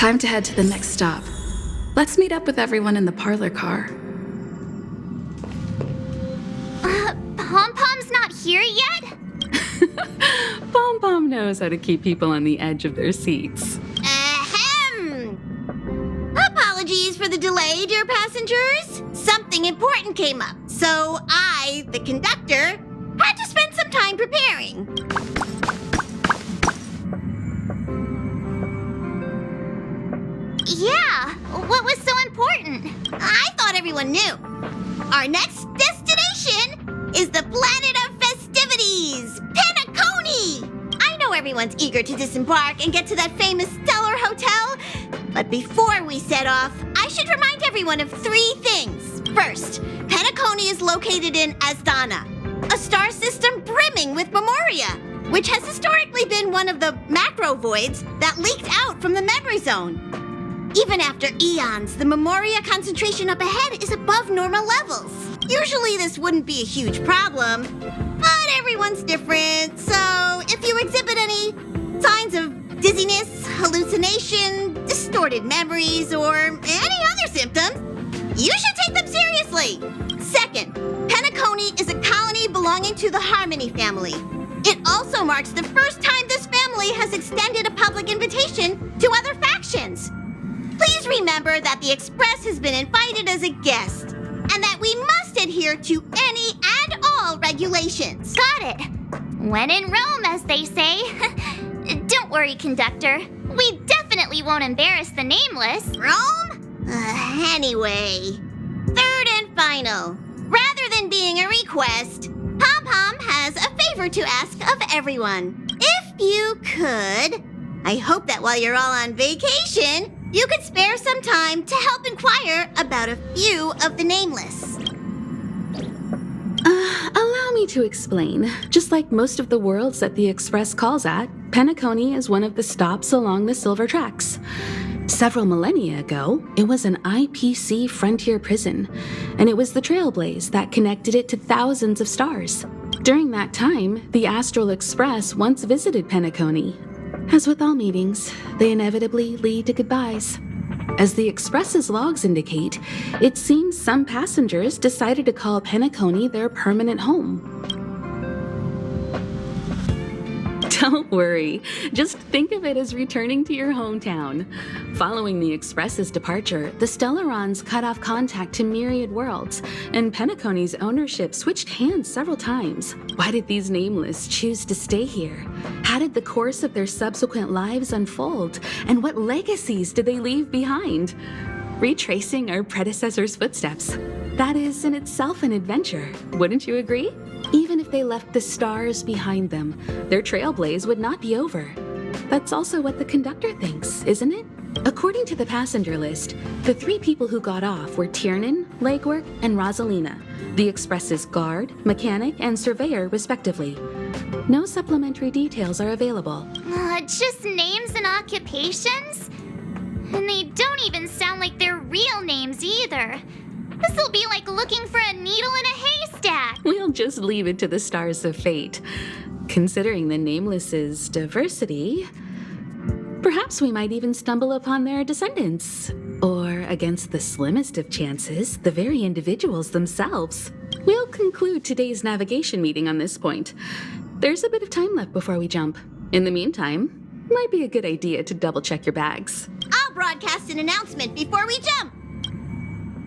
Time to head to the next stop. Let's meet up with everyone in the parlor car. Pom-Pom's not here yet? Pom-Pom knows how to keep people on the edge of their seats. Ahem! Apologies for the delay, dear passengers. Something important came up, so I, the conductor, had to spend some time preparing. Yeah, what was so important? I thought everyone knew. Our next destination is the planet of festivities, Penacony! I know everyone's eager to disembark and get to that famous stellar hotel, but before we set off, I should remind everyone of 3 things. First, Penacony is located in Asdana, a star system brimming with Memoria, which has historically been one of the macro voids that leaked out from the memory zone. Even after eons, the Memoria concentration up ahead is above normal levels. Usually this wouldn't be a huge problem, but everyone's different, so if you exhibit any signs of dizziness, hallucination, distorted memories, or any other symptoms, you should take them seriously. Second, Penacony is a colony belonging to the Harmony family. It also marks the first time this family has extended a public invitation to other factions. Please remember that the Express has been invited as a guest, and that we must adhere to any and all regulations. Got it. When in Rome, as they say. Don't worry, conductor. We definitely won't embarrass the nameless. Rome? Anyway, third and final. Rather than being a request, Pom-Pom has a favor to ask of everyone. If you could, I hope that while you're all on vacation, you could spare some time to help inquire about a few of the nameless. Allow me to explain. Just like most of the worlds that the Express calls at, Penacony is one of the stops along the Silver Tracks. Several millennia ago, it was an IPC frontier prison, and it was the Trailblaze that connected it to thousands of stars. During that time, the Astral Express once visited Penacony. As with all meetings, they inevitably lead to goodbyes. As the Express's logs indicate, it seems some passengers decided to call Penacony their permanent home. Don't worry, just think of it as returning to your hometown. Following the Express's departure, the Stellarons cut off contact to myriad worlds, and Penacony's ownership switched hands several times. Why did these nameless choose to stay here? How did the course of their subsequent lives unfold? And what legacies did they leave behind? Retracing our predecessors' footsteps. That is in itself an adventure, wouldn't you agree? Even if they left the stars behind them, their trailblaze would not be over. That's also what the conductor thinks, isn't it? According to the passenger list, the 3 people who got off were Tiernan, Legwork, and Rosalina, the Express's guard, mechanic, and surveyor, respectively. No supplementary details are available. Just names and occupations? And they don't even sound like their real names either. This'll be like looking for a needle in a haystack. We'll just leave it to the stars of fate. Considering the Nameless's diversity, perhaps we might even stumble upon their descendants. Or, against the slimmest of chances, the very individuals themselves. We'll conclude today's navigation meeting on this point. There's a bit of time left before we jump. In the meantime, might be a good idea to double-check your bags. I'll broadcast an announcement before we jump.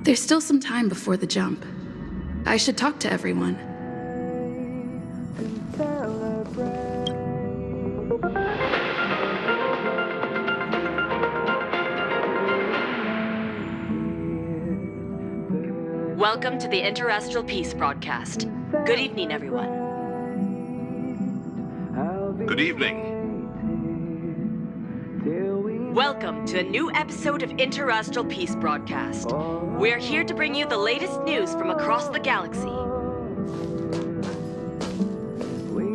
There's still some time before the jump. I should talk to everyone. Welcome to the Interastral Peace broadcast. Good evening, everyone. Good evening. Welcome to a new episode of Interastral Peace broadcast. We're here to bring you the latest news from across the galaxy.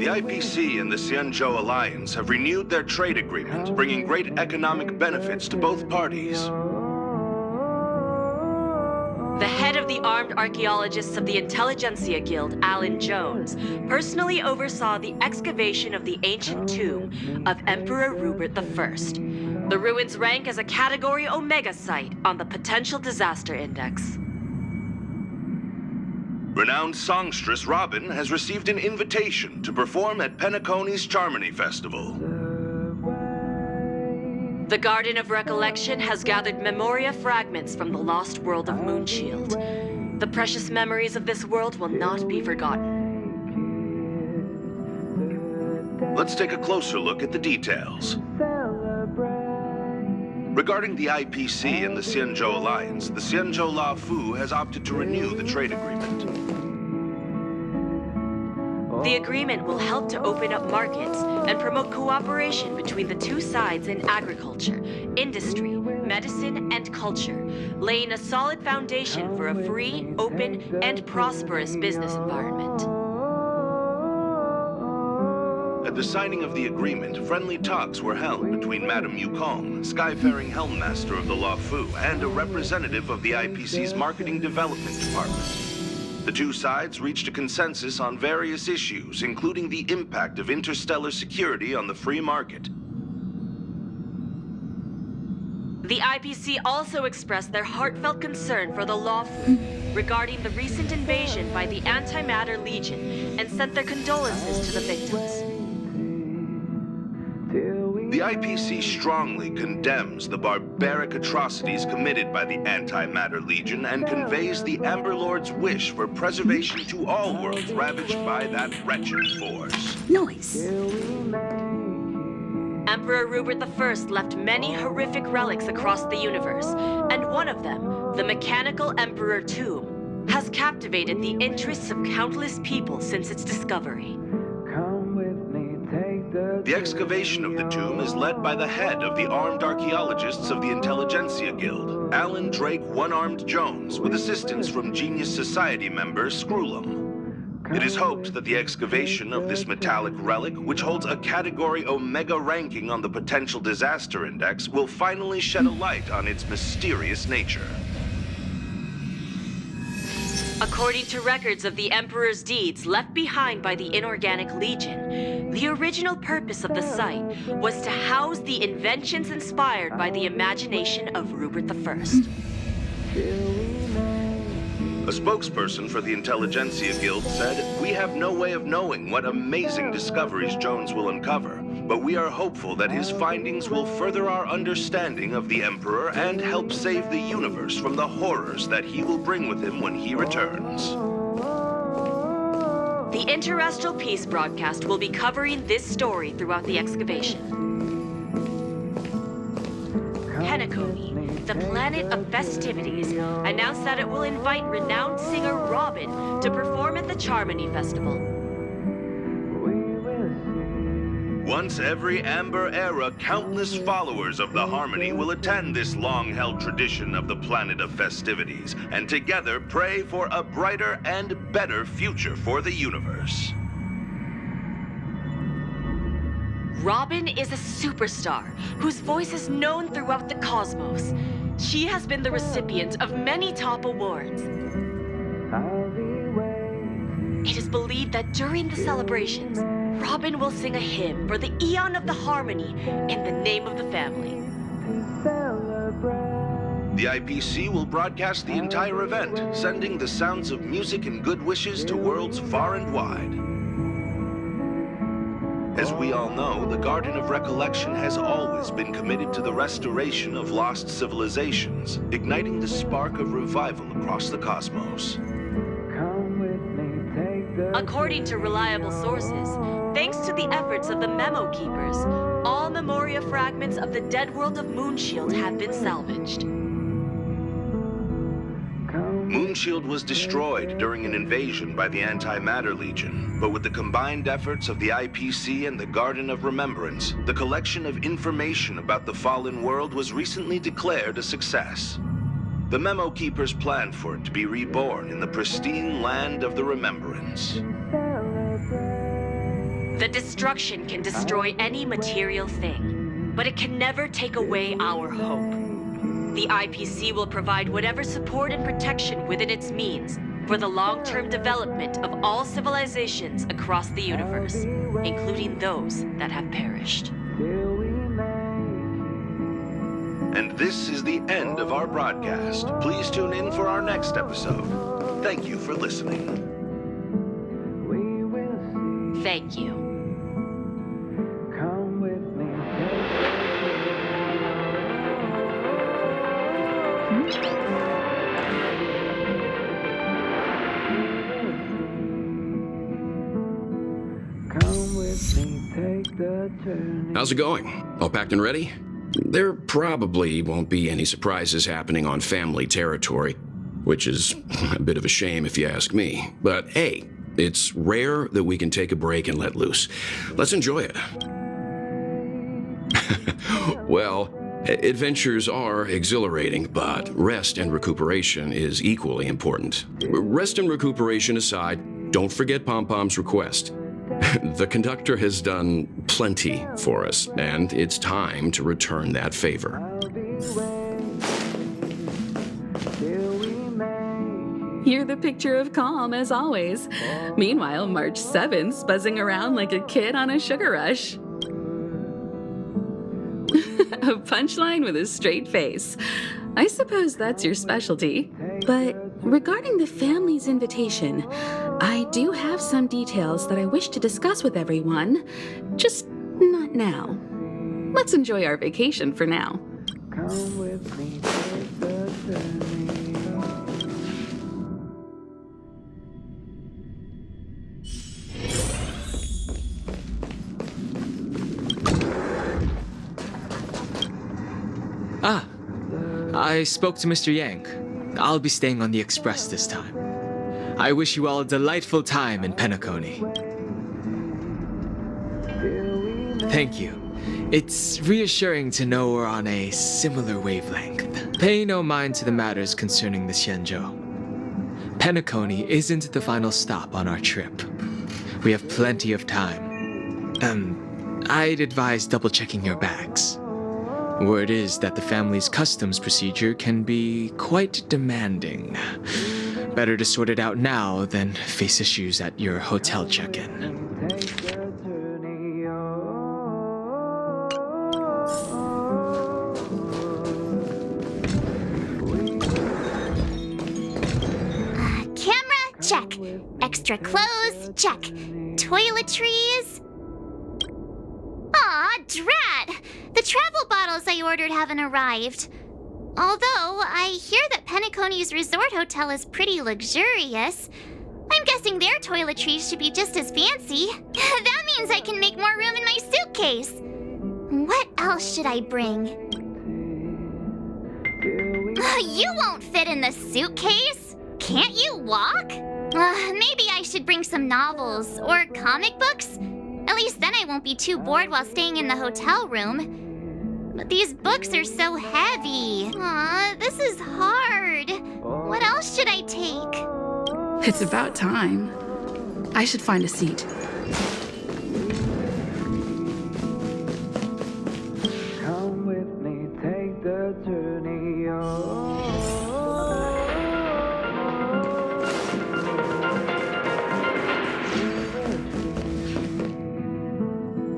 The IPC and the Xianzhou Alliance have renewed their trade agreement, bringing great economic benefits to both parties. The head of the Armed Archaeologists of the Intelligentsia Guild, Alan Jones, personally oversaw the excavation of the ancient tomb of Emperor Rupert I. The ruins rank as a Category Omega site on the Potential Disaster Index. Renowned songstress Robin has received an invitation to perform at Penacony's Charmony Festival. The Garden of Recollection has gathered memoria fragments from the lost world of Moonshield. The precious memories of this world will not be forgotten. Let's take a closer look at the details. Regarding the IPC and the Xianzhou Alliance, the Xianzhou La Fu has opted to renew the trade agreement. The agreement will help to open up markets and promote cooperation between the two sides in agriculture, industry, medicine, and culture, laying a solid foundation for a free, open, and prosperous business environment. At the signing of the agreement, friendly talks were held between Madame Yukong, Skyfaring Helmmaster of the La Fu, and a representative of the IPC's Marketing Development Department. The two sides reached a consensus on various issues, including the impact of interstellar security on the free market. The IPC also expressed their heartfelt concern for the La Fu regarding the recent invasion by the Antimatter Legion and sent their condolences to the victims. The IPC strongly condemns the barbaric atrocities committed by the Antimatter Legion and conveys the Amber Lord's wish for preservation to all worlds ravaged by that wretched force. Noise. Emperor Rupert I left many horrific relics across the universe, and one of them, the Mechanical Emperor Tomb, has captivated the interests of countless people since its discovery. The excavation of the tomb is led by the head of the armed archaeologists of the Intelligentsia Guild, Alan Drake One-Armed Jones, with assistance from Genius Society member Screwlum. It is hoped that the excavation of this metallic relic, which holds a Category Omega ranking on the Potential Disaster Index, will finally shed a light on its mysterious nature. According to records of the Emperor's deeds left behind by the Inorganic Legion, the original purpose of the site was to house the inventions inspired by the imagination of Rupert I. A spokesperson for the Intelligentsia Guild said, "We have no way of knowing what amazing discoveries Jones will uncover, but we are hopeful that his findings will further our understanding of the Emperor and help save the universe from the horrors that he will bring with him when he returns." The Interastral Peace broadcast will be covering this story throughout the excavation. Penacony, the planet of festivities, announced that it will invite renowned singer Robin to perform at the Charmony Festival. Once every Amber Era, countless followers of the Harmony will attend this long-held tradition of the planet of festivities, and together pray for a brighter and better future for the universe. Robin is a superstar whose voice is known throughout the cosmos. She has been the recipient of many top awards. It is believed that during the celebrations, Robin will sing a hymn for the Eon of the Harmony in the name of the family. The IPC will broadcast the entire event, sending the sounds of music and good wishes to worlds far and wide. As we all know, the Garden of Recollection has always been committed to the restoration of lost civilizations, igniting the spark of revival across the cosmos. According to reliable sources, thanks to the efforts of the Memo Keepers, all memoria fragments of the dead world of Moonshield have been salvaged. Moonshield was destroyed during an invasion by the Antimatter Legion, but with the combined efforts of the IPC and the Garden of Remembrance, the collection of information about the fallen world was recently declared a success. The Memo Keepers planned for it to be reborn in the pristine land of the Remembrance. The destruction can destroy any material thing, but it can never take away our hope. The IPC will provide whatever support and protection within its means for the long-term development of all civilizations across the universe, including those that have perished. And this is the end of our broadcast. Please tune in for our next episode. Thank you for listening. Thank you. How's it going? All packed and ready? There probably won't be any surprises happening on family territory, which is a bit of a shame if you ask me. But hey, it's rare that we can take a break and let loose. Let's enjoy it. Well, adventures are exhilarating, but rest and recuperation is equally important. Rest and recuperation aside, don't forget Pom-Pom's request. The conductor has done plenty for us, and it's time to return that favor. You're the picture of calm, as always. Meanwhile, March 7th's buzzing around like a kid on a sugar rush. A punchline with a straight face. I suppose that's your specialty. But regarding the family's invitation, I do have some details that I wish to discuss with everyone, just not now. Let's enjoy our vacation for now. Come with me, take the journey. Ah, I spoke to Mr. Yang. I'll be staying on the express this time. I wish you all a delightful time in Penacony. Thank you. It's reassuring to know we're on a similar wavelength. Pay no mind to the matters concerning the Xianzhou. Penacony isn't the final stop on our trip. We have plenty of time. I'd advise double-checking your bags. Word is that the family's customs procedure can be quite demanding. Better to sort it out now than face issues at your hotel check-in. Camera, check. Extra clothes, check. Toiletries. Aw, drat! The travel bottles I ordered haven't arrived. Although, I hear that Penacony's resort hotel is pretty luxurious. I'm guessing their toiletries should be just as fancy. That means I can make more room in my suitcase. What else should I bring? You won't fit in the suitcase. Can't you walk? Maybe I should bring some novels or comic books. At least then I won't be too bored while staying in the hotel room. But these books are so heavy. Aw, this is hard. What else should I take? It's about time. I should find a seat. Come with me, take the journey.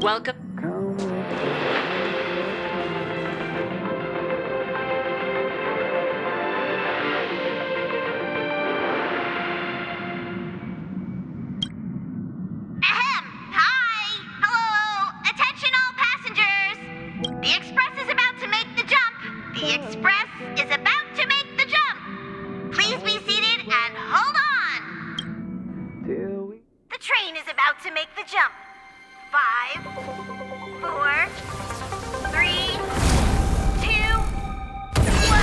Welcome. Come with me. Ahem! Hi! Hello! Attention all passengers! The express is about to make the jump! The express is about to make the jump! Please be seated and hold on! Till we The train is about to make the jump. 5, 4, 3, 2, 1.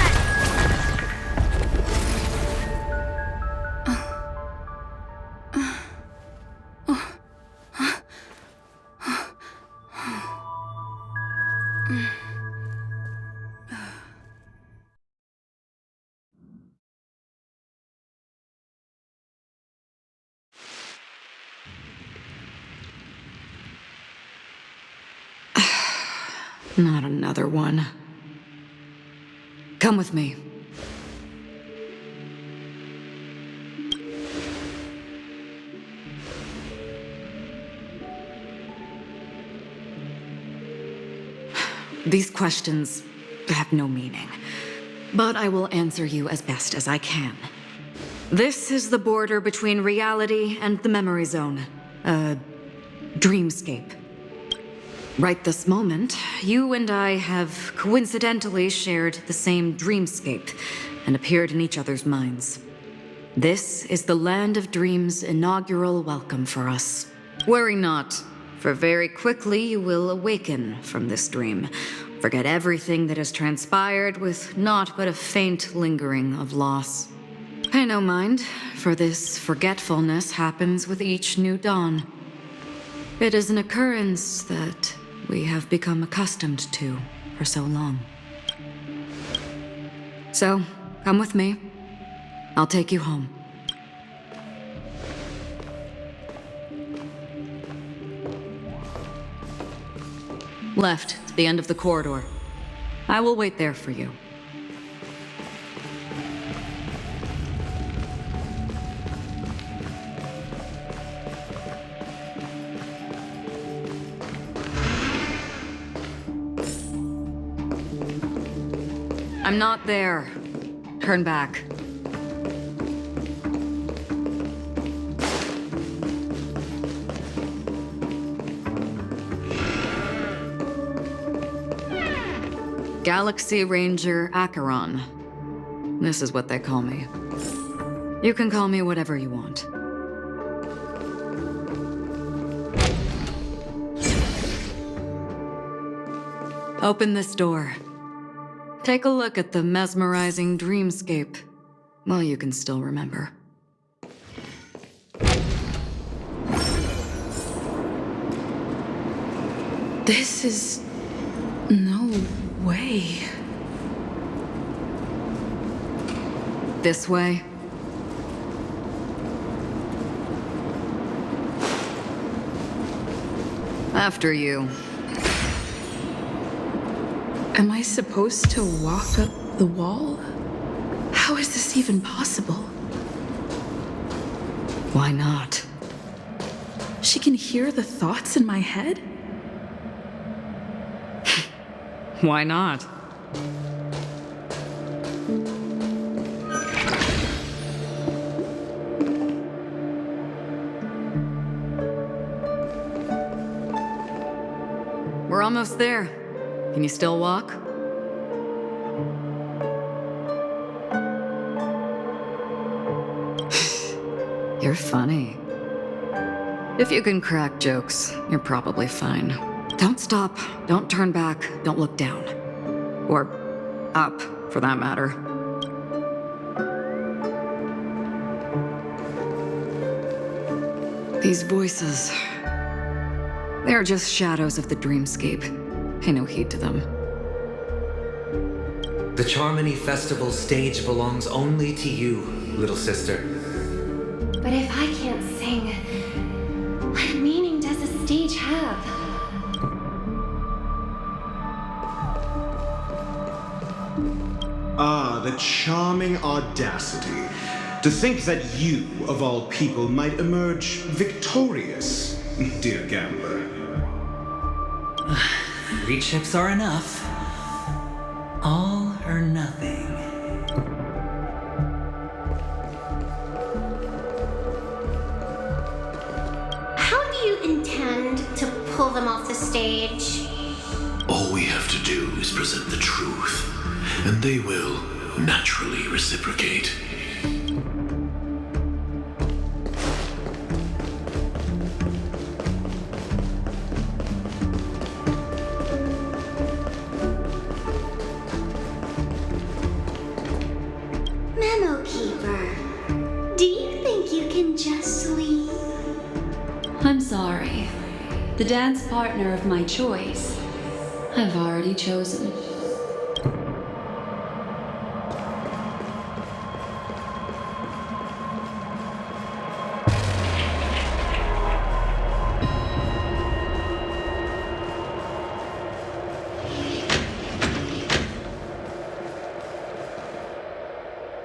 Not another one. Come with me. These questions, have no meaning. But I will answer you as best as I can. This is the border between reality and the memory zone. A dreamscape. Right this moment, you and I have coincidentally shared the same dreamscape and appeared in each other's minds. This is the Land of Dreams' inaugural welcome for us. Worry not, for very quickly you will awaken from this dream. Forget everything that has transpired with naught but a faint lingering of loss. Pay no mind, for this forgetfulness happens with each new dawn. It is an occurrence that we have become accustomed to for so long. So, come with me. I'll take you home. Left, to the end of the corridor. I will wait there for you. I'm not there. Turn back. Galaxy Ranger Acheron. This is what they call me. You can call me whatever you want. Open this door. Take a look at the mesmerizing dreamscape while you can still remember. This is... no way. This way. After you. Am I supposed to walk up the wall? How is this even possible? Why not? She can hear the thoughts in my head? Why not? We're almost there. Can you still walk? You're funny. If you can crack jokes, you're probably fine. Don't stop, don't turn back, don't look down. Or up, for that matter. These voices, they're just shadows of the dreamscape. Pay no heed to them. The Charmony Festival stage belongs only to you, little sister. But if I can't sing, what meaning does a stage have? Ah, the charming audacity. To think that you, of all people, might emerge victorious, dear gambler. 3 chips are enough. All or nothing. How do you intend to pull them off the stage? All we have to do is present the truth, and they will naturally reciprocate. Memo Keeper, do you think you can just leave? I'm sorry. The dance partner of my choice, I've already chosen.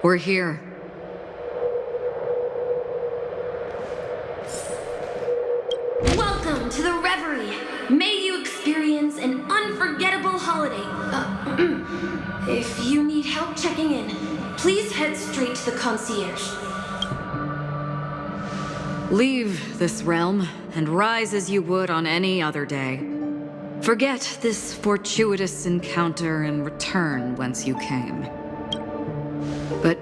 We're here. Welcome to the Reverie. May you experience an unforgettable holiday. If you need help checking in, please head straight to the concierge. Leave this realm and rise as you would on any other day. Forget this fortuitous encounter and return whence you came. But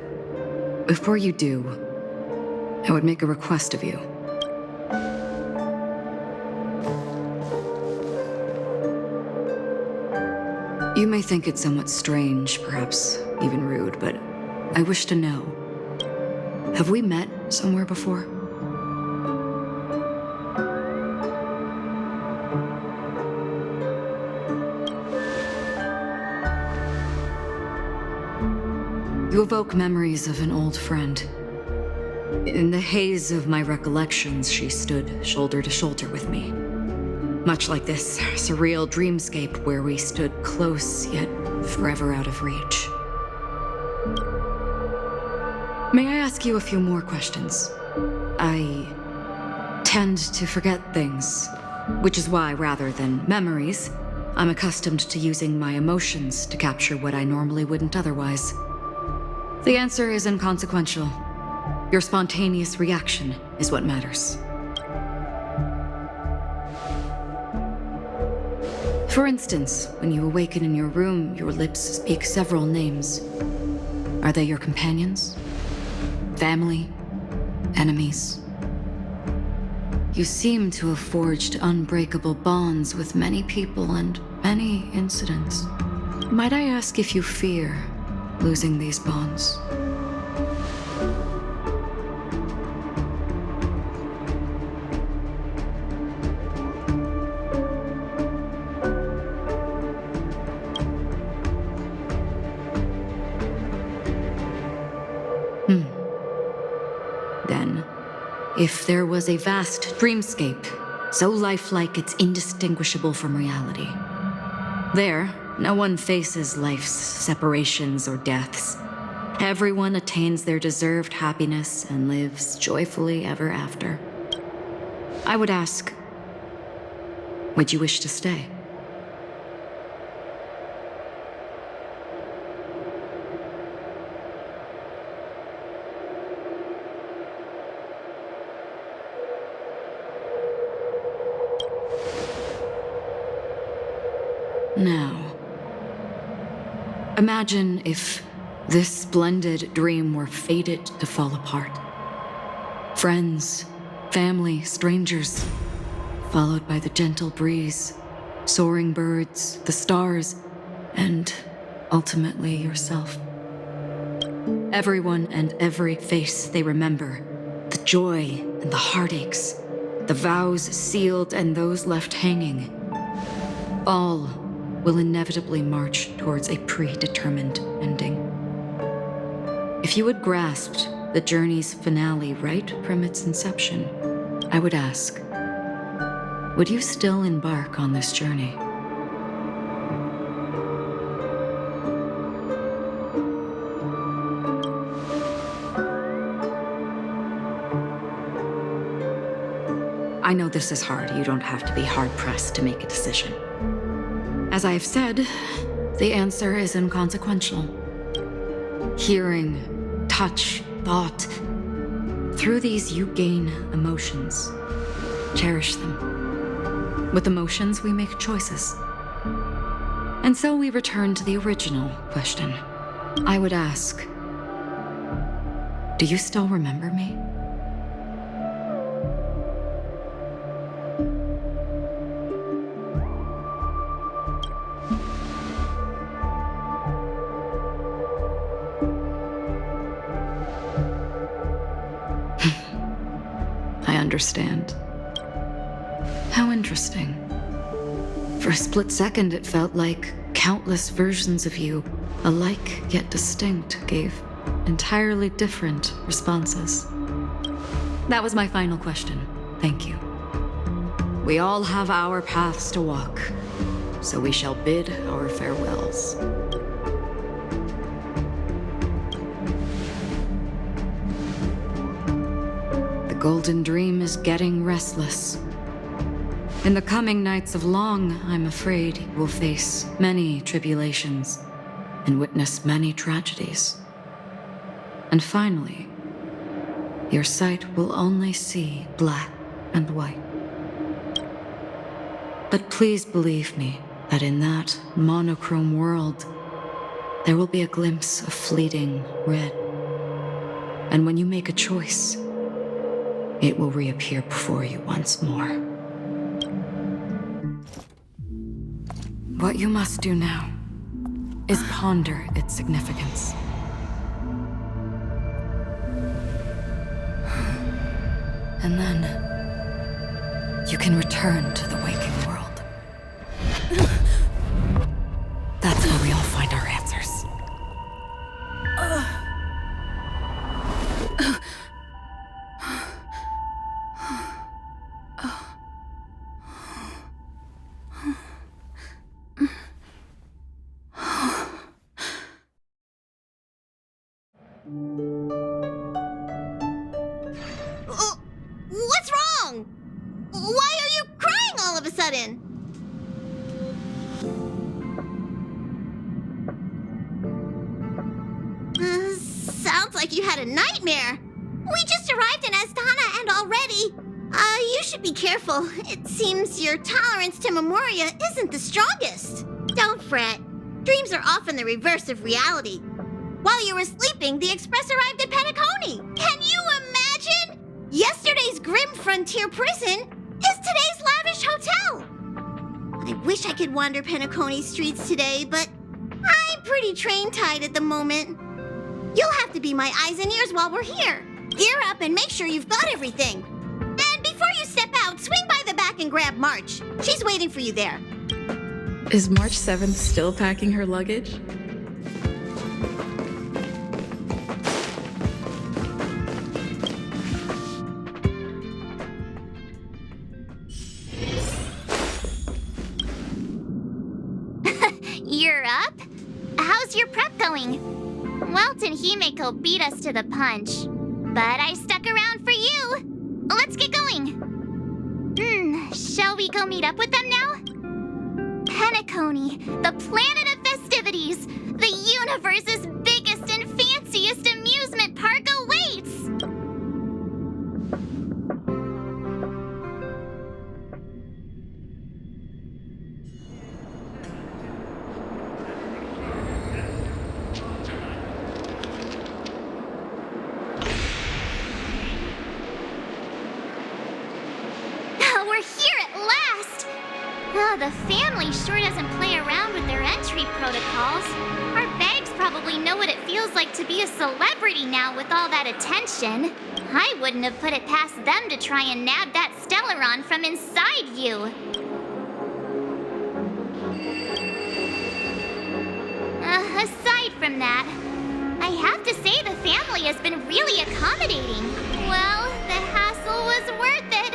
before you do, I would make a request of you. You may think it somewhat strange, perhaps even rude, but I wish to know. Have we met somewhere before? You evoke memories of an old friend. In the haze of my recollections, she stood shoulder to shoulder with me. Much like this surreal dreamscape where we stood close, yet forever out of reach. May I ask you a few more questions? I tend to forget things, which is why, rather than memories, I'm accustomed to using my emotions to capture what I normally wouldn't otherwise. The answer is inconsequential. Your spontaneous reaction is what matters. For instance, when you awaken in your room, your lips speak several names. Are they your companions? Family? Enemies? You seem to have forged unbreakable bonds with many people and many incidents. Might I ask if you fear losing these bonds? Then, if there was a vast dreamscape, so lifelike it's indistinguishable from reality, there, no one faces life's separations or deaths. Everyone attains their deserved happiness and lives joyfully ever after. I would ask, would you wish to stay? Now, imagine if this splendid dream were fated to fall apart. Friends, family, strangers, followed by the gentle breeze, soaring birds, the stars, and ultimately yourself. Everyone and every face they remember, the joy and the heartaches, the vows sealed and those left hanging, all will inevitably march towards a predetermined ending. If you had grasped the journey's finale right from its inception, I would ask, would you still embark on this journey? I know this is hard. You don't have to be hard-pressed to make a decision. As I have said, the answer is inconsequential. Hearing, touch, thought, through these you gain emotions. Cherish them. With emotions, we make choices. And so we return to the original question. I would ask, do you still remember me? I understand. How interesting. For a split second, it felt like countless versions of you, alike yet distinct, gave entirely different responses. That was my final question. Thank you. We all have our paths to walk, so we shall bid our farewells. The Golden Dream is getting restless. In the coming nights of Long, I'm afraid you will face many tribulations. and witness many tragedies. And finally, your sight will only see black and white. But please believe me that in that monochrome world, there will be a glimpse of fleeting red. And when you make a choice, it will reappear before you once more. What you must do now is ponder its significance. And then you can return to the waking world. That's where we all find our answers. What's wrong? Why are you crying all of a sudden? Sounds like you had a nightmare. We just arrived in Astana and already... you should be careful. It seems your tolerance to Memoria isn't the strongest. Don't fret. Dreams are often the reverse of reality. While you were sleeping, the Express arrived at Penacony. Can you imagine? Yesterday's grim frontier prison is today's lavish hotel. I wish I could wander Penacony streets today, but I'm pretty train-tied at the moment. You'll have to be my eyes and ears while we're here. Gear up and make sure you've got everything. And before you step out, swing by the back and grab March. She's waiting for you there. Is March 7th still packing her luggage? You're up? How's your prep going? Welt and Himeko beat us to the punch, but I stuck around for you. Let's get going. Shall we go meet up with them now? Penacony, the planet of festivities, the universe's biggest and fanciest amusement park awaits! We're here at last! The family sure doesn't play around with their entry protocols. Our bags probably know what it feels like to be a celebrity now with all that attention. I wouldn't have put it past them to try and nab that Stellaron from inside you. Aside from that, I have to say the family has been really accommodating. Well, the hassle was worth it.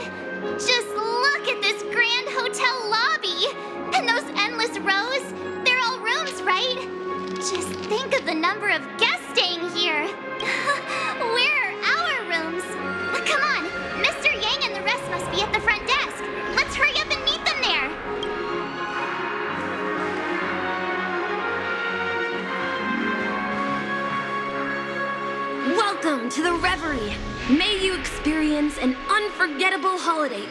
Just look at this grand hotel lobby! And those endless rows, they're all rooms, right? Just think of the number of guests staying here. Where are our rooms? Come on, Mr. Yang and the rest must be at the front desk. Let's hurry up and meet them there. Welcome to the Reverie. May you experience an unforgettable holiday.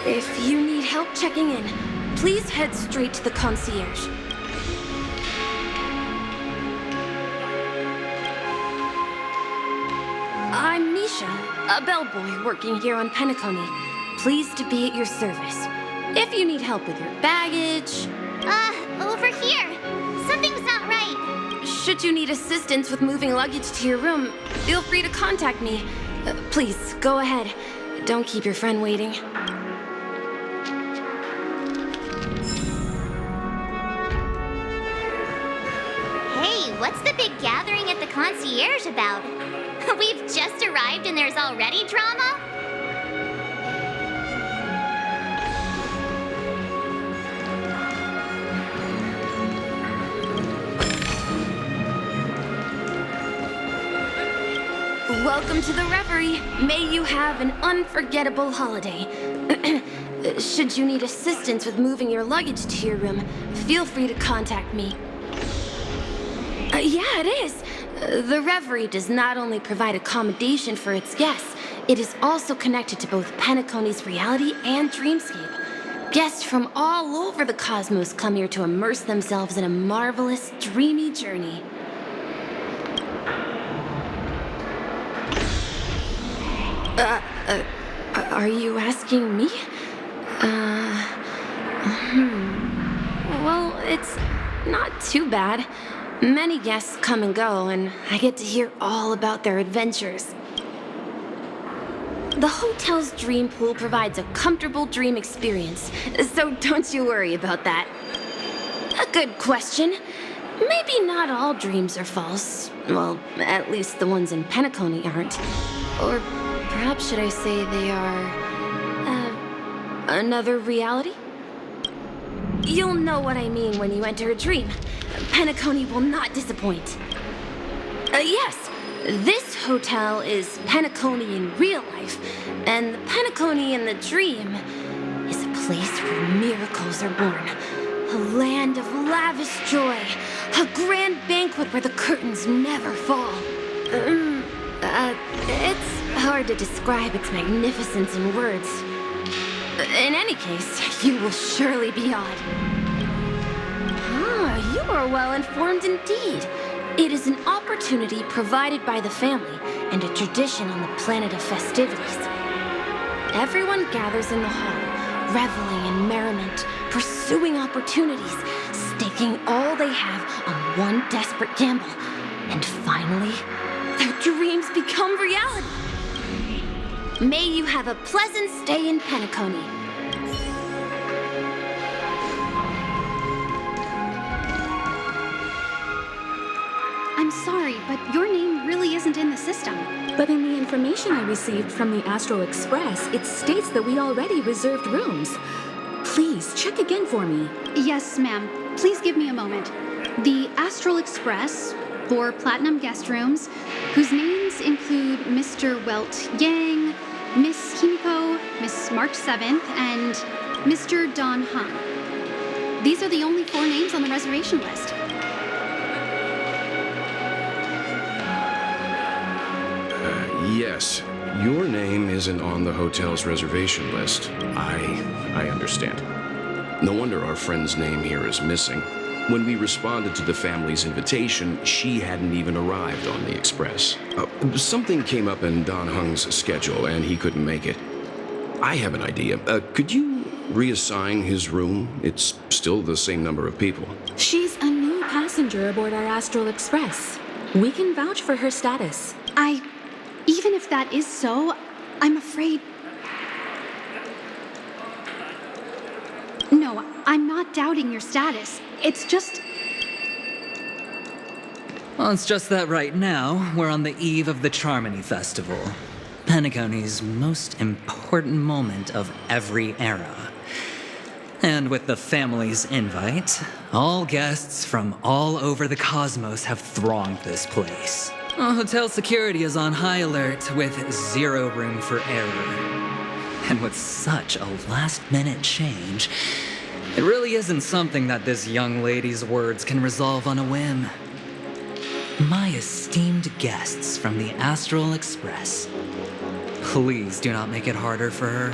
If you need help checking in, please head straight to the concierge. I'm Nisha, a bellboy working here on Penacony. Pleased to be at your service. If you need help with your baggage... Over here. Something's not right. Should you need assistance with moving luggage to your room, feel free to contact me. Please, go ahead. Don't keep your friend waiting. Hey, what's the big gathering at the concierge about? We've just arrived and there's already drama? Welcome to the Reverie. May you have an unforgettable holiday. Should you need assistance with moving your luggage to your room, feel free to contact me. Yeah, it is. The Reverie does not only provide accommodation for its guests, it is also connected to both Penacony's reality and dreamscape. Guests from all over the cosmos come here to immerse themselves in a marvelous, dreamy journey. Are you asking me? Well, it's not too bad. Many guests come and go, and I get to hear all about their adventures. The hotel's dream pool provides a comfortable dream experience, so don't you worry about that. A good question. Maybe not all dreams are false. Well, at least the ones in Penacony aren't. Or perhaps should I say they are... another reality? You'll know what I mean when you enter a dream. Penacony will not disappoint. Yes, this hotel is Penacony in real life, and the Penacony in the dream is a place where miracles are born. A land of lavish joy. A grand banquet where the curtains never fall. It's hard to describe its magnificence in words. In any case, you will surely be awed. Ah, you are well informed indeed. It is an opportunity provided by the family and a tradition on the planet of festivities. Everyone gathers in the hall, reveling in merriment, pursuing opportunities, staking all they have on one desperate gamble. And finally, their dreams become reality. May you have a pleasant stay in Penacony. I'm sorry, but your name really isn't in the system. But in the information I received from the Astral Express, it states that we already reserved rooms. Please, check again for me. Yes, ma'am. Please give me a moment. The Astral Express, 4 platinum guest rooms, whose names include Mr. Welt Yang, Miss Himiko, Miss March 7th, and Mr. Don Hung. These are the only 4 names on the reservation list. Yes, your name isn't on the hotel's reservation list. I understand. No wonder our friend's name here is missing. When we responded to the family's invitation, she hadn't even arrived on the express. Something came up in Don Hung's schedule, and he couldn't make it. I have an idea. Could you reassign his room? It's still the same number of people. She's a new passenger aboard our Astral Express. We can vouch for her status. Even if that is so, I'm afraid... No, I'm not doubting your status. It's just... Well, it's just that right now, we're on the eve of the Charmony Festival. Penacony's most important moment of every era. And with the family's invite, all guests from all over the cosmos have thronged this place. Hotel security is on high alert with 0 room for error. And with such a last-minute change, it really isn't something that this young lady's words can resolve on a whim. My esteemed guests from the Astral Express, please do not make it harder for her.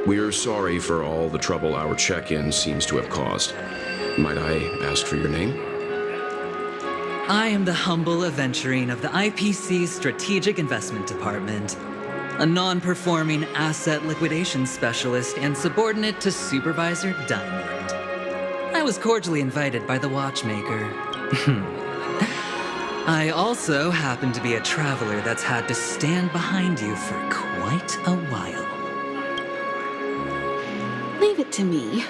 We're sorry for all the trouble our check-in seems to have caused. Might I ask for your name? I am the humble aventurine of the IPC's Strategic Investment Department, a non-performing asset liquidation specialist and subordinate to Supervisor Diamond. I was cordially invited by the watchmaker. I also happen to be a traveler that's had to stand behind you for quite a while. Leave it to me.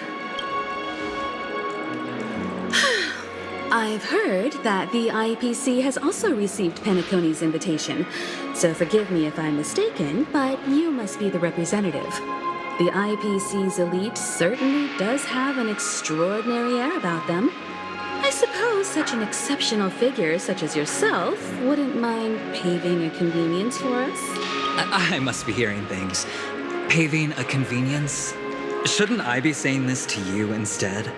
I've heard that the IPC has also received Penacony's invitation, so forgive me if I'm mistaken, but you must be the representative. The IPC's elite certainly does have an extraordinary air about them. I suppose such an exceptional figure such as yourself wouldn't mind paving a convenience for us? I must be hearing things. Paving a convenience? Shouldn't I be saying this to you instead?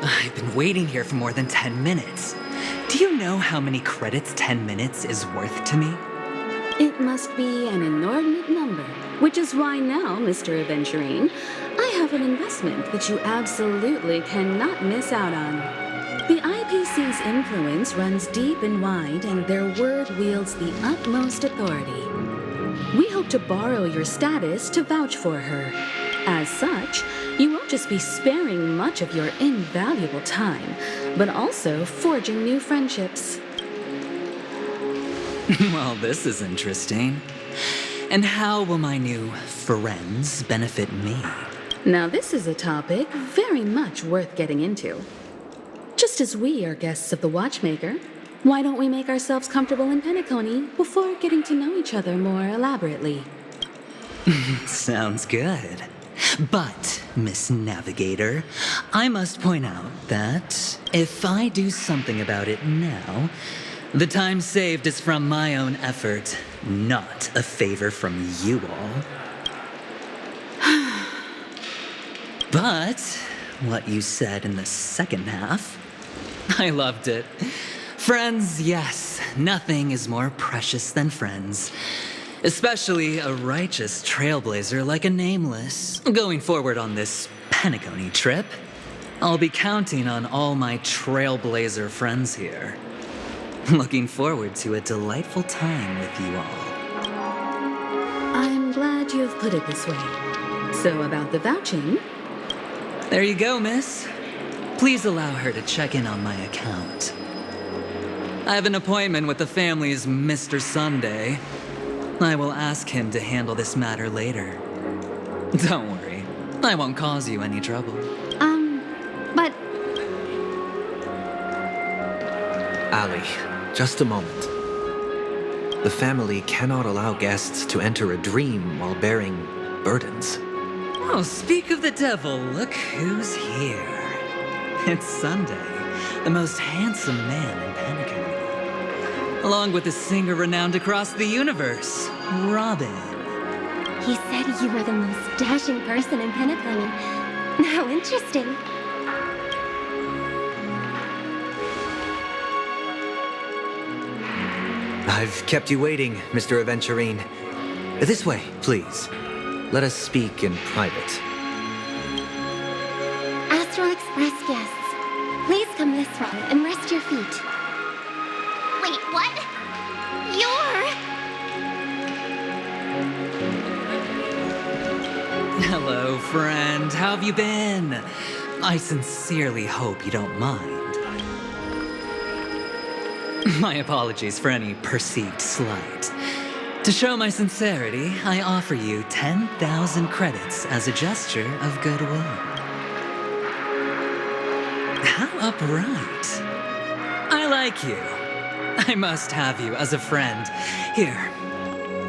I've been waiting here for more than 10 minutes. Do you know how many credits 10 minutes is worth to me? It must be an inordinate number, which is why now, Mr. Aventurine, I have an investment that you absolutely cannot miss out on. The IPC's influence runs deep and wide, and their word wields the utmost authority. We hope to borrow your status to vouch for her. As such, you won't just be sparing much of your invaluable time, but also forging new friendships. Well, this is interesting. And how will my new friends benefit me? Now, this is a topic very much worth getting into. Just as we are guests of the Watchmaker, why don't we make ourselves comfortable in Penacony before getting to know each other more elaborately? Sounds good. But, Miss Navigator, I must point out that if I do something about it now, the time saved is from my own effort, not a favor from you all. But, what you said in the second half, I loved it. Friends, yes, nothing is more precious than friends. Especially a righteous trailblazer like a Nameless. Going forward on this Penacony trip, I'll be counting on all my trailblazer friends here. Looking forward to a delightful time with you all. I'm glad you've put it this way. So about the vouching? There you go, miss. Please allow her to check in on my account. I have an appointment with the family's Mr. Sunday. I will ask him to handle this matter later. Don't worry, I won't cause you any trouble. But... Ali, just a moment. The family cannot allow guests to enter a dream while bearing burdens. Oh, speak of the devil, look who's here. It's Sunday, the most handsome man in Penacony. Along with a singer renowned across the universe, Robin. He said you were the most dashing person in Penacony. How interesting. I've kept you waiting, Mr. Aventurine. This way, please. Let us speak in private. Astral Express guests, please come this way and rest your feet. Wait, what? You're... Hello, friend. How have you been? I sincerely hope you don't mind. My apologies for any perceived slight. To show my sincerity, I offer you 10,000 credits as a gesture of goodwill. How upright. I like you. I must have you as a friend. Here,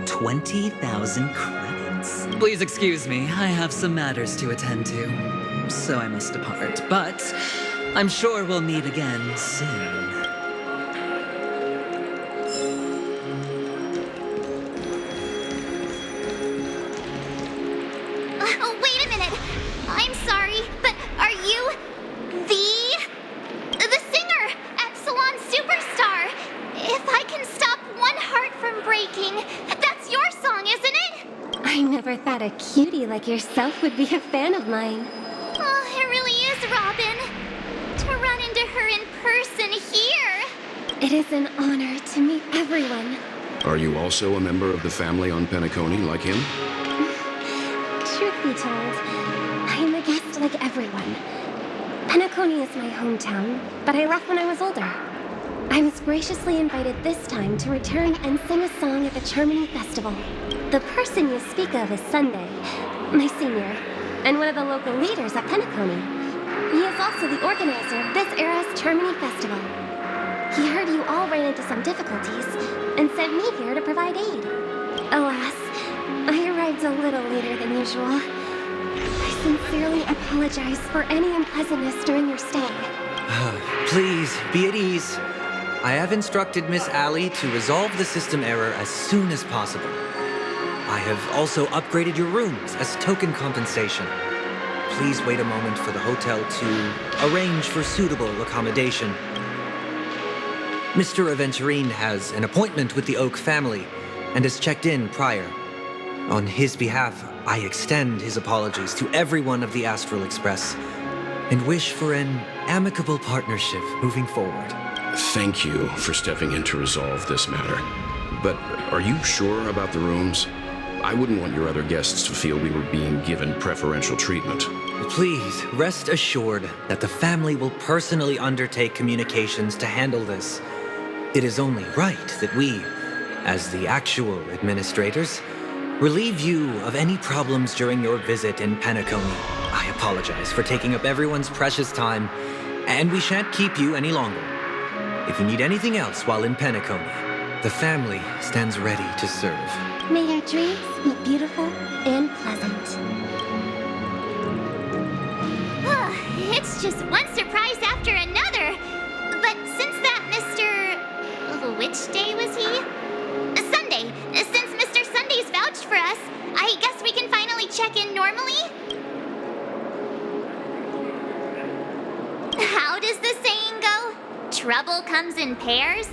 20,000 credits. Please excuse me, I have some matters to attend to, so I must depart. But I'm sure we'll meet again soon. Wait a minute. I'm sorry, but are you the singer, Epsilon Superstar? If I can stop one heart from breaking, that's your song, isn't it? I never thought a cutie like yourself would be a fan of mine. Oh, it really is, Robin. To run into her in person here. It is an honor to meet everyone. Are you also a member of the family on Penacony like him? Truth be told, I am a guest like everyone. Penacony is my hometown, but I left when I was older. I was graciously invited this time to return and sing a song at the Charmony Festival. The person you speak of is Sunday, my senior, and one of the local leaders at Penacony. He is also the organizer of this era's Charmony Festival. He heard you all ran into some difficulties and sent me here to provide aid. Alas, I arrived a little later than usual. I sincerely apologize for any unpleasantness during your stay. Please, be at ease. I have instructed Miss Ali to resolve the system error as soon as possible. I have also upgraded your rooms as token compensation. please wait a moment for the hotel to arrange for suitable accommodation? Mr. Aventurine has an appointment with the Oak family and has checked in prior. On his behalf, I extend his apologies to everyone of the Astral Express and wish for an amicable partnership moving forward. Thank you for stepping in to resolve this matter. But are you sure about the rooms? I wouldn't want your other guests to feel we were being given preferential treatment. Please, rest assured that the family will personally undertake communications to handle this. It is only right that we, as the actual administrators, relieve you of any problems during your visit in Penacony. I apologize for taking up everyone's precious time, and we shan't keep you any longer. If you need anything else while in Penacony, the family stands ready to serve. May your dreams be beautiful and pleasant. It's just one surprise after another. But since that which day was he? Sunday. Since Mr. Sunday's vouched for us, I guess we can finally check in normally? How does the saying go? Trouble comes in pairs?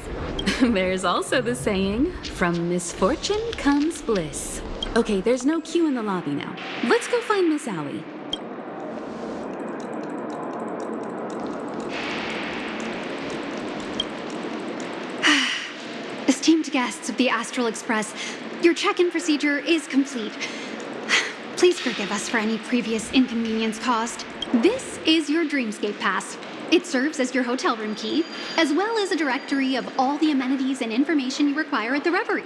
There's also the saying, from misfortune comes bliss. Okay, there's no queue in the lobby now. Let's go find Miss Allie. Esteemed guests of the Astral Express, your check-in procedure is complete. Please forgive us for any previous inconvenience caused. This is your Dreamscape Pass. It serves as your hotel room key, as well as a directory of all the amenities and information you require at the Reverie.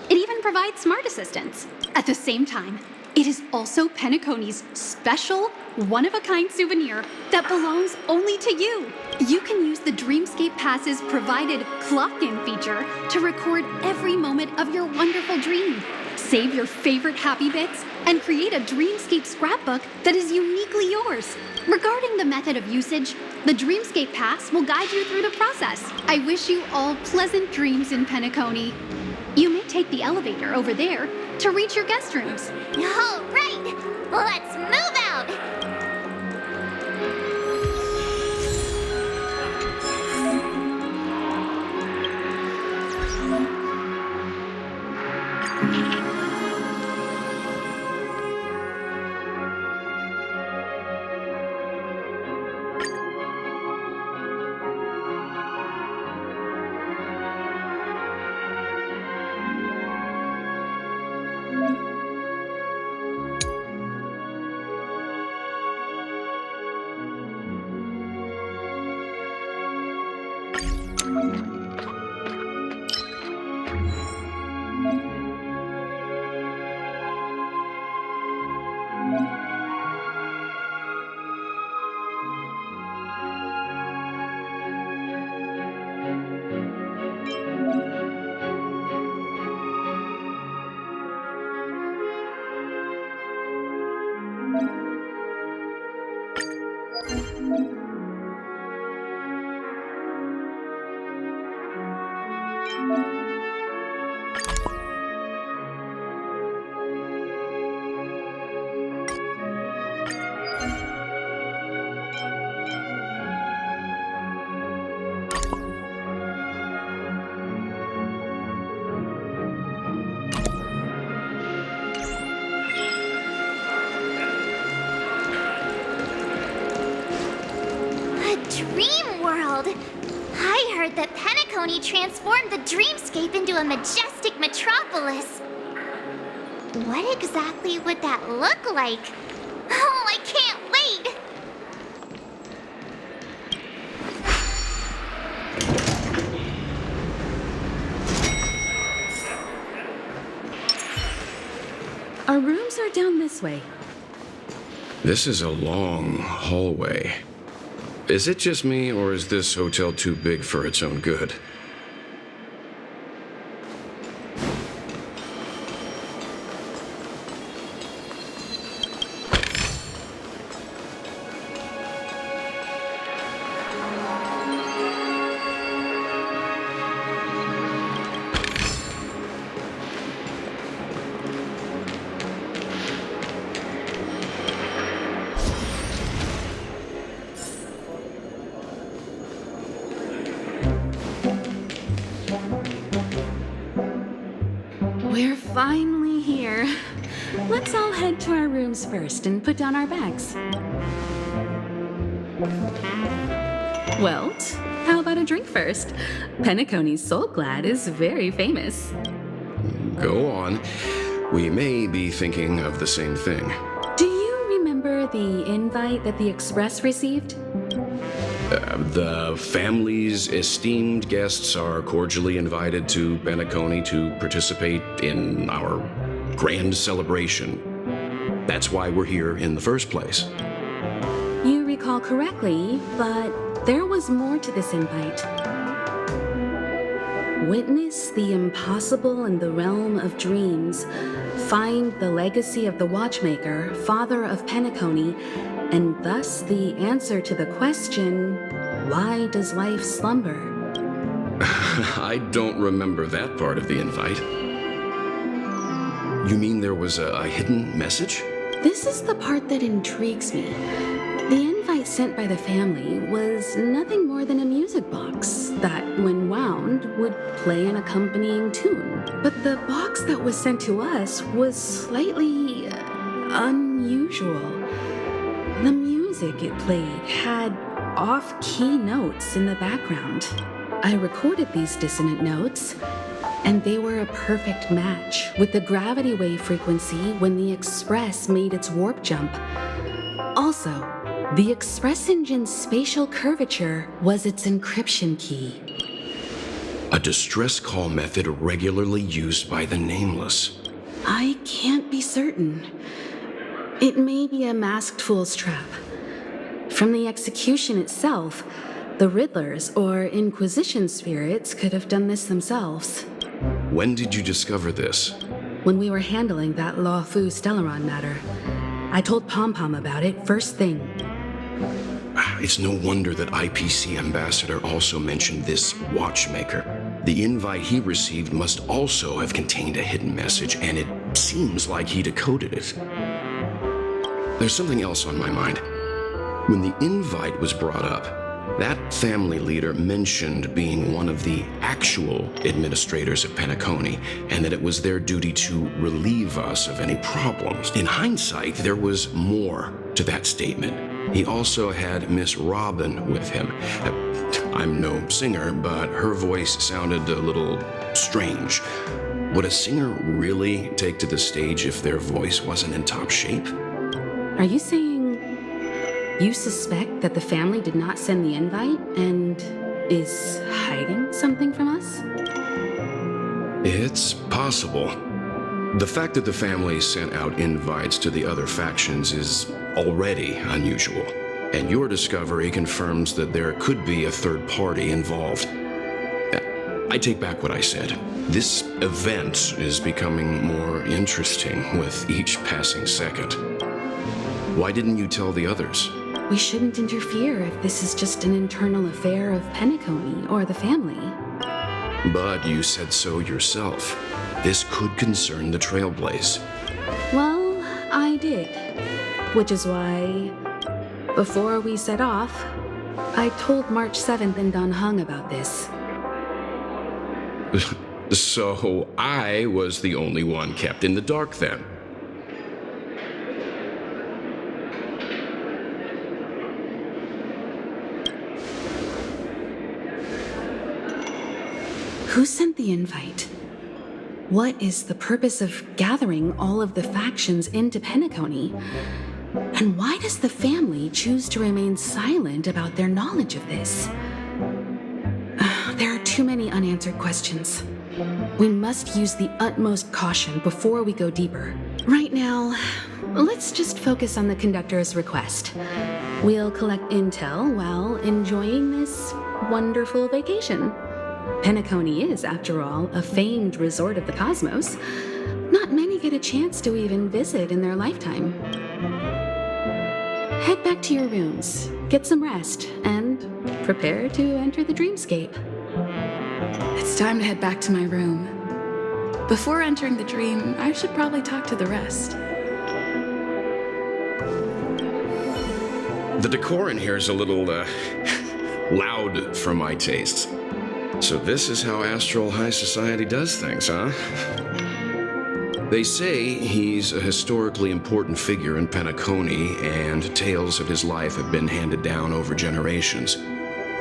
It even provides smart assistants. At the same time, it is also Penacony's special, one-of-a-kind souvenir that belongs only to you. You can use the Dreamscape Pass's provided clock-in feature to record every moment of your wonderful dream. Save your favorite happy bits and create a Dreamscape scrapbook that is uniquely yours. Regarding the method of usage, the Dreamscape Pass will guide you through the process. I wish you all pleasant dreams in Penacony. You may take the elevator over there to reach your guest rooms. All right, let's move out. Dream world! I heard that Penacony transformed the dreamscape into a majestic metropolis. What exactly would that look like? Oh, I can't wait! Our rooms are down this way. This is a long hallway. Is it just me, or is this hotel too big for its own good? finally here. Let's all head to our rooms first and put down our bags. Welt, how about a drink first? Penacony's Soul Glad is very famous. Go on. We may be thinking of the same thing. Do you remember the invite that the Express received? The family's esteemed guests are cordially invited to Penacony to participate in our grand celebration. That's why we're here in the first place. You recall correctly, but there was more to this invite. Witness the impossible in the realm of dreams. Find the legacy of the Watchmaker, father of Penacony, and thus the answer to the question, why does life slumber? I don't remember that part of the invite. You mean there was a hidden message? This is the part that intrigues me. The invite sent by the family was nothing more than a music box that, when wound, would play an accompanying tune. But the box that was sent to us was slightly unusual. The music it played had off-key notes in the background. I recorded these dissonant notes, and they were a perfect match with the gravity wave frequency when the Express made its warp jump. Also, the Express engine's spatial curvature was its encryption key. A distress call method regularly used by the Nameless. I can't be certain. It may be a masked fool's trap. From the execution itself, the Riddlers or Inquisition spirits could have done this themselves. When did you discover this? When we were handling that Law Fu Stellaron matter. I told Pom Pom about it first thing. It's no wonder that IPC Ambassador also mentioned this Watchmaker. The invite he received must also have contained a hidden message, and it seems like he decoded it. There's something else on my mind. When the invite was brought up, that family leader mentioned being one of the actual administrators of Penacony, and that it was their duty to relieve us of any problems. In hindsight, there was more to that statement. He also had Miss Robin with him. I'm no singer, but her voice sounded a little strange. Would a singer really take to the stage if their voice wasn't in top shape? Are you saying you suspect that the family did not send the invite and is hiding something from us? It's possible. The fact that the family sent out invites to the other factions is already unusual, and your discovery confirms that there could be a third party involved. I take back what I said. This event is becoming more interesting with each passing second. Why didn't you tell the others? We shouldn't interfere if this is just an internal affair of Penacony or the family. But you said so yourself. This could concern the Trailblaze. Well, I did. Which is why, before we set off, I told March 7th and Don Hung about this. So I was the only one kept in the dark then. Who sent the invite? What is the purpose of gathering all of the factions into Penacony? And why does the family choose to remain silent about their knowledge of this? There are too many unanswered questions. We must use the utmost caution before we go deeper. Right now, let's just focus on the conductor's request. We'll collect intel while enjoying this wonderful vacation. Penacony is, after all, a famed resort of the cosmos. Not many get a chance to even visit in their lifetime. Head back to your rooms, get some rest, and prepare to enter the dreamscape. It's time to head back to my room. Before entering the dream, I should probably talk to the rest. The decor in here is a little, loud for my tastes. So this is how Astral High Society does things, huh? They say he's a historically important figure in Penacony, and tales of his life have been handed down over generations.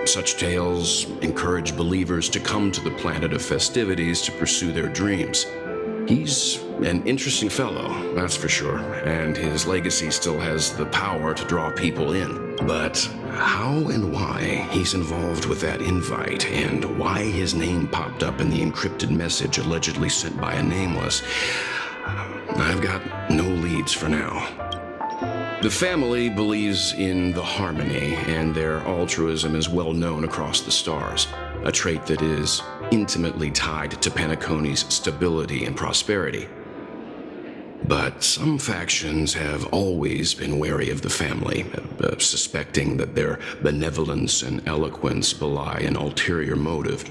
Such tales encourage believers to come to the planet of festivities to pursue their dreams. He's an interesting fellow, that's for sure, and his legacy still has the power to draw people in. But how and why he's involved with that invite, and why his name popped up in the encrypted message allegedly sent by a nameless, I've got no leads for now. The family believes in the harmony, and their altruism is well known across the stars, a trait that is intimately tied to Penacony's stability and prosperity. But some factions have always been wary of the family, suspecting that their benevolence and eloquence belie an ulterior motive.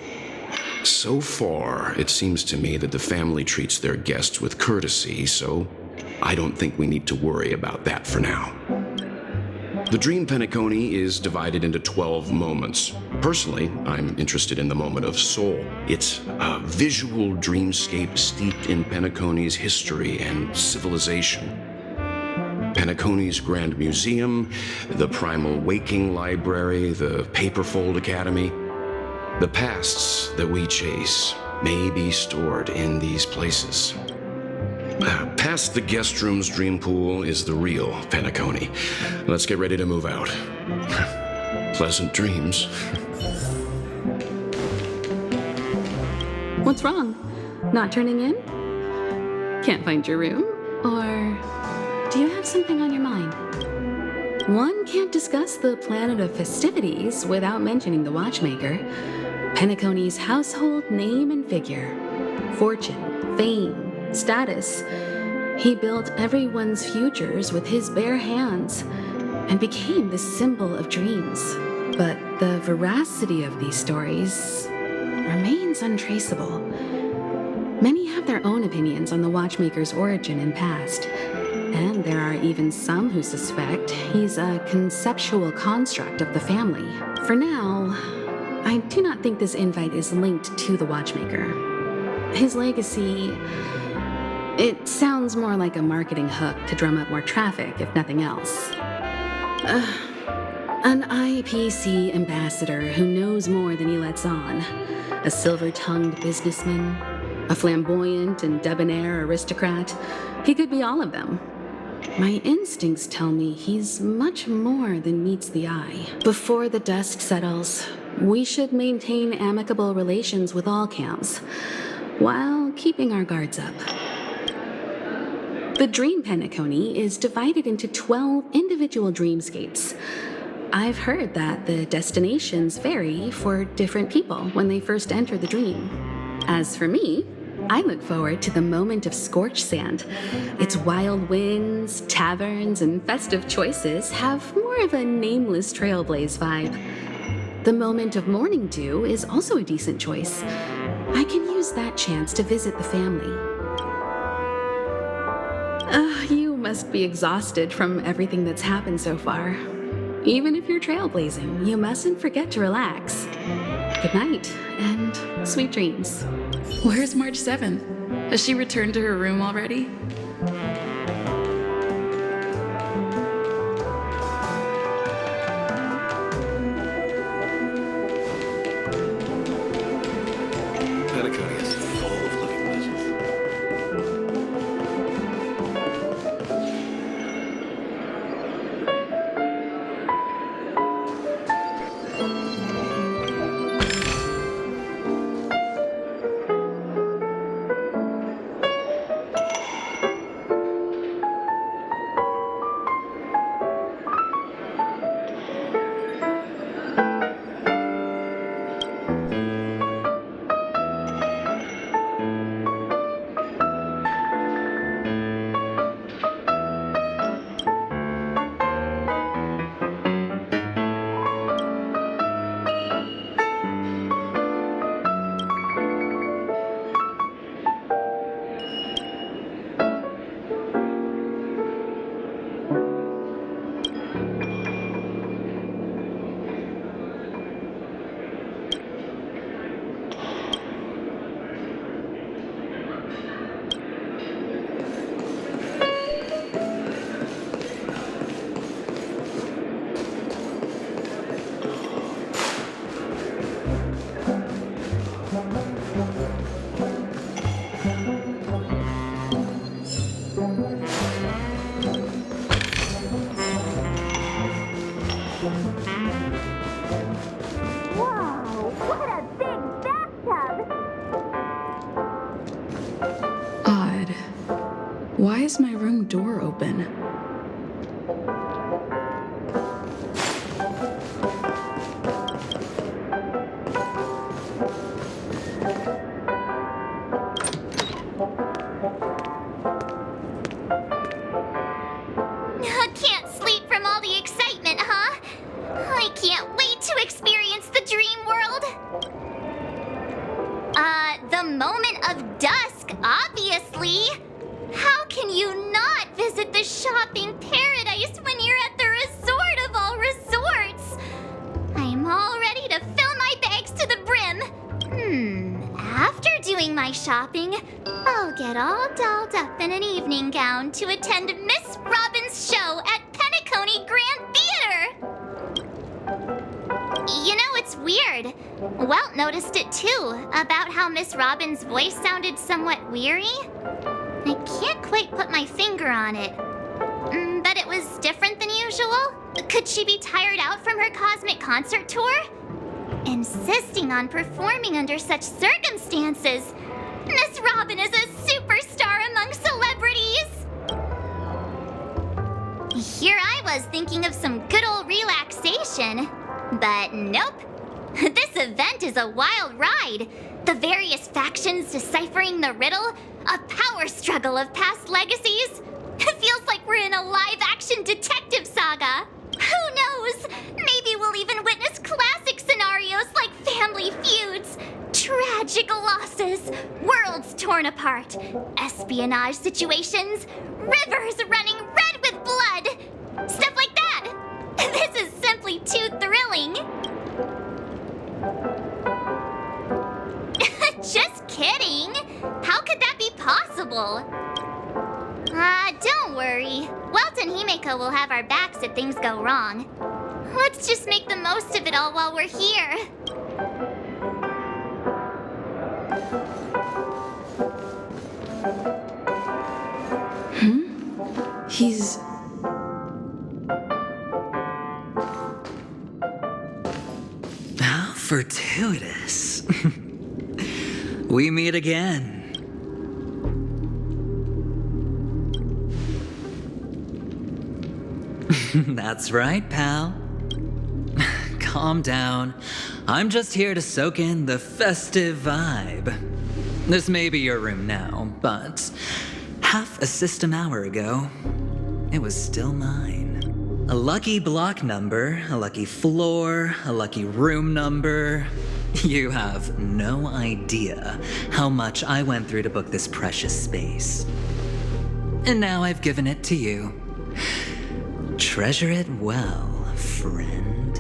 So far, it seems to me that the family treats their guests with courtesy, so I don't think we need to worry about that for now. The Dream Penacony is divided into 12 moments. Personally, I'm interested in the moment of Soul. It's a visual dreamscape steeped in Penacony's history and civilization. Penacony's Grand Museum, the Primal Waking Library, the Paperfold Academy. The pasts that we chase may be stored in these places. Past the guest room's dream pool is the real Penacony. Let's get ready to move out. Pleasant dreams. What's wrong? Not turning in? Can't find your room? Or do you have something on your mind? One can't discuss the planet of festivities without mentioning the Watchmaker, Penacony's household name and figure, fortune, fame, status. He built everyone's futures with his bare hands and became the symbol of dreams. But the veracity of these stories remains untraceable. Many have their own opinions on the Watchmaker's origin and past, and there are even some who suspect he's a conceptual construct of the family. For now, I do not think this invite is linked to the Watchmaker. His legacy, it sounds more like a marketing hook to drum up more traffic, if nothing else. An IPC ambassador who knows more than he lets on. A silver-tongued businessman. A flamboyant and debonair aristocrat. He could be all of them. My instincts tell me he's much more than meets the eye. Before the dust settles, we should maintain amicable relations with all camps, while keeping our guards up. The Dream Penacony is divided into 12 individual dreamscapes. I've heard that the destinations vary for different people when they first enter the dream. As for me, I look forward to the moment of scorched sand. Its wild winds, taverns, and festive choices have more of a nameless Trailblaze vibe. The moment of morning dew is also a decent choice. I can use that chance to visit the family. You must be exhausted from everything that's happened so far. Even if you're trailblazing, you mustn't forget to relax. Good night, and sweet dreams. Where's March 7th? Has she returned to her room already? Penacony is full of living legends. Why is my room door open? Can't sleep from all the excitement, huh? I can't wait to experience the dream world. The moment of dusk, obviously. How can you not visit the shopping paradise when you're at the resort of all resorts? I'm all ready to fill my bags to the brim. After doing my shopping, I'll get all dolled up in an evening gown to attend Miss Robin's show at Penacony Grand Theater. You know, it's weird. Welt noticed it too, about how Miss Robin's voice sounded somewhat weary. I can't quite put my finger on it. But it was different than usual. Could she be tired out from her cosmic concert tour? Insisting on performing under such circumstances. Miss Robin is a superstar among celebrities. Here I was thinking of some good old relaxation. But nope. This event is a wild ride. The various factions deciphering the riddle, a power struggle of past legacies. It feels like we're in a live-action detective saga. Who knows? Maybe we'll even witness classic scenarios like family feuds, tragic losses, worlds torn apart, espionage situations, rivers running red with blood, stuff like that. This is simply too thrilling. Just kidding. How could that be possible? Don't worry. Welt and Himeko will have our backs if things go wrong. Let's just make the most of it all while we're here. He's... How fortuitous. We meet again. That's right, pal. Calm down. I'm just here to soak in the festive vibe. This may be your room now, but half a system hour ago, it was still mine. A lucky block number, a lucky floor, a lucky room number. You have no idea how much I went through to book this precious space. And now I've given it to you. Treasure it well, friend.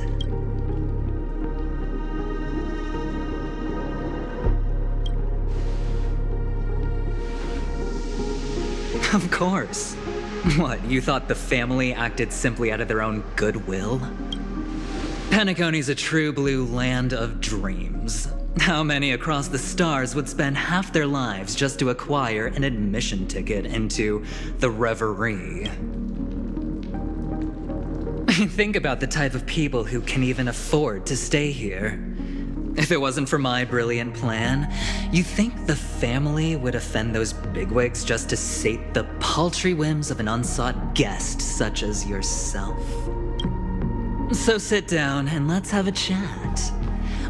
Of course. What, you thought the family acted simply out of their own goodwill? Penacony's a true blue land of dreams. How many across the stars would spend half their lives just to acquire an admission ticket into the reverie? Think about the type of people who can even afford to stay here. If it wasn't for my brilliant plan, you think the family would offend those bigwigs just to sate the paltry whims of an unsought guest such as yourself? So sit down and let's have a chat.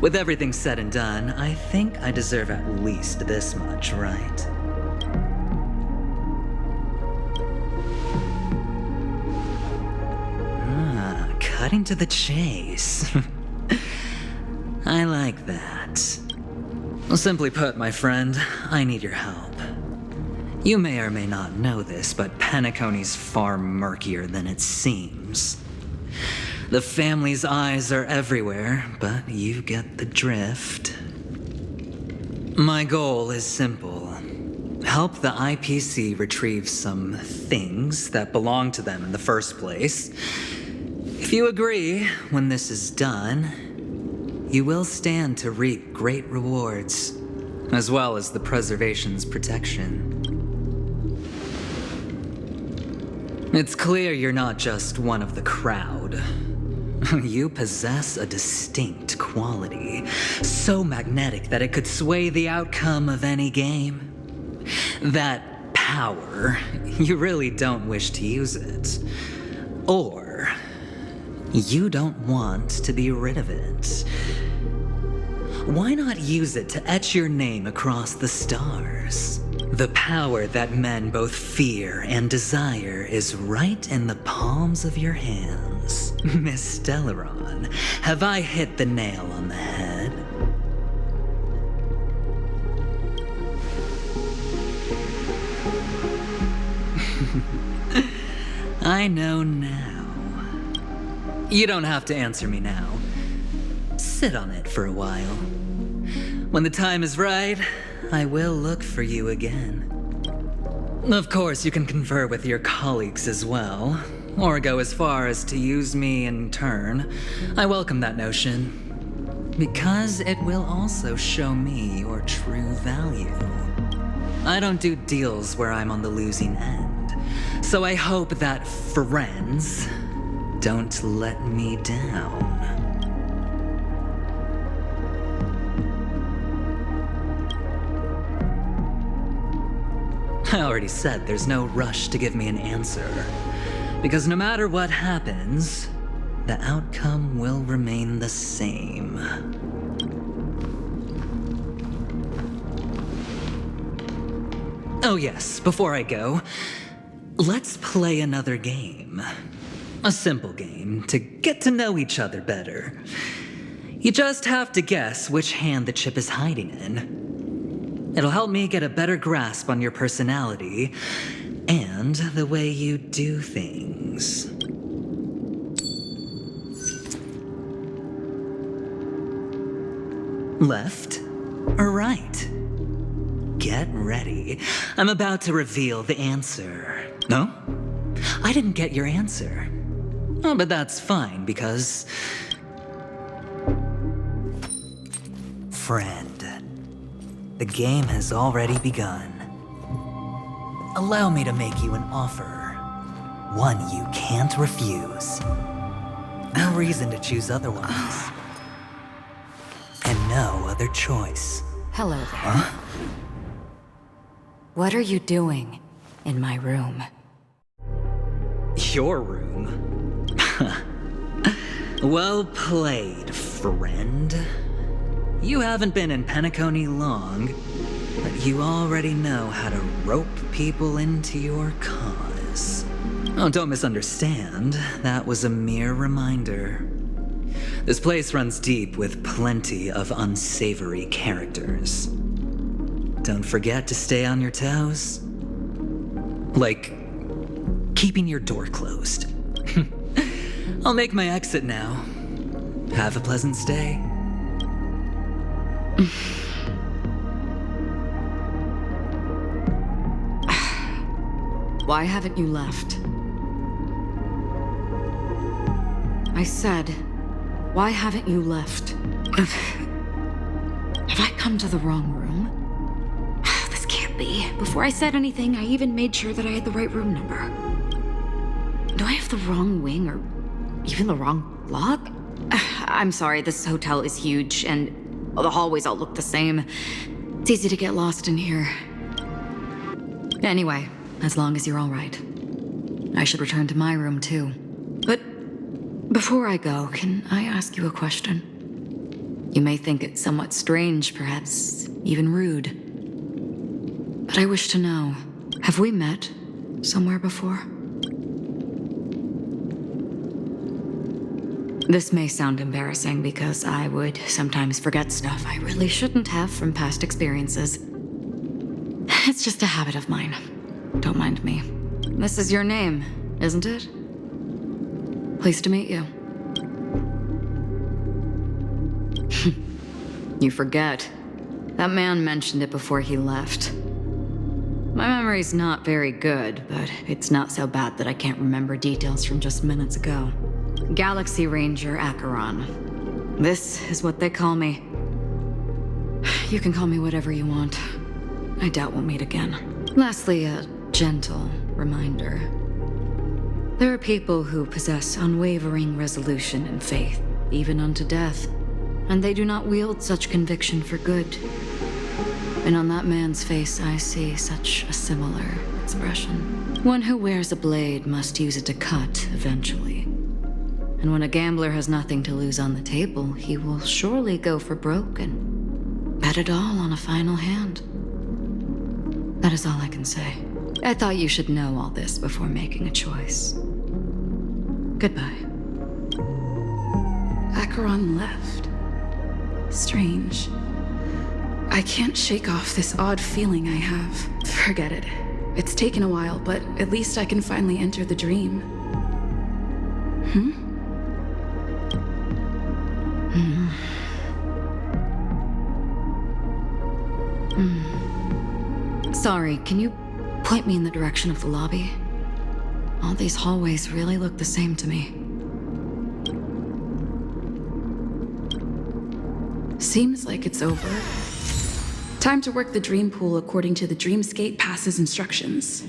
With everything said and done, I think I deserve at least this much, right? Cutting to the chase. I like that. Simply put, my friend, I need your help. You may or may not know this, but Penacony's far murkier than it seems. The family's eyes are everywhere, but you get the drift. My goal is simple. Help the IPC retrieve some things that belong to them in the first place. If you agree, when this is done, you will stand to reap great rewards, as well as the preservation's protection. It's clear you're not just one of the crowd. You possess a distinct quality, so magnetic that it could sway the outcome of any game. That power, you really don't wish to use it. Or you don't want to be rid of it. Why not use it to etch your name across the stars? The power that men both fear and desire is right in the palms of your hands. Miss Stellaron, have I hit the nail on the head? I know now. You don't have to answer me now. Sit on it for a while. When the time is right, I will look for you again. Of course, you can confer with your colleagues as well, or go as far as to use me in turn. I welcome that notion, because it will also show me your true value. I don't do deals where I'm on the losing end, so I hope that friends don't let me down. I already said there's no rush to give me an answer, because no matter what happens, the outcome will remain the same. Oh yes, before I go, let's play another game. A simple game to get to know each other better. You just have to guess which hand the chip is hiding in. It'll help me get a better grasp on your personality and the way you do things. Left or right? Get ready. I'm about to reveal the answer. No? I didn't get your answer. Oh, but that's fine because... Friend. The game has already begun. Allow me to make you an offer. One you can't refuse. No reason to choose otherwise. And no other choice. Hello there. Huh? What are you doing in my room? Your room? Well played, friend. You haven't been in Penacony long, but you already know how to rope people into your cause. Oh, don't misunderstand. That was a mere reminder. This place runs deep with plenty of unsavory characters. Don't forget to stay on your toes. Like, keeping your door closed. I'll make my exit now. Have a pleasant stay. Why haven't you left? I said, why haven't you left? Have I come to the wrong room? This can't be. Before I said anything, I even made sure that I had the right room number. Do I have the wrong wing or even the wrong lock? I'm sorry, this hotel is huge and the hallways all look the same. It's easy to get lost in here. Anyway, as long as you're all right. I should return to my room too. But before I go, can I ask you a question? You may think it somewhat strange, perhaps even rude. But I wish to know, have we met somewhere before? This may sound embarrassing because I would sometimes forget stuff I really shouldn't have from past experiences. It's just a habit of mine. Don't mind me. This is your name, isn't it? Pleased to meet you. You forget. That man mentioned it before he left. My memory's not very good, but it's not so bad that I can't remember details from just minutes ago. Galaxy Ranger Acheron. This is what they call me. You can call me whatever you want. I doubt we'll meet again. Lastly, a gentle reminder. There are people who possess unwavering resolution and faith, even unto death, and they do not wield such conviction for good. And on that man's face, I see such a similar expression. One who wears a blade must use it to cut eventually. And when a gambler has nothing to lose on the table, he will surely go for broke and bet it all on a final hand. That is all I can say. I thought you should know all this before making a choice. Goodbye. Acheron left. Strange. I can't shake off this odd feeling I have. Forget it. It's taken a while, but at least I can finally enter the dream. Sorry, can you point me in the direction of the lobby? All these hallways really look the same to me. Seems like it's over. Time to work the dream pool according to the Dreamscape Pass's instructions.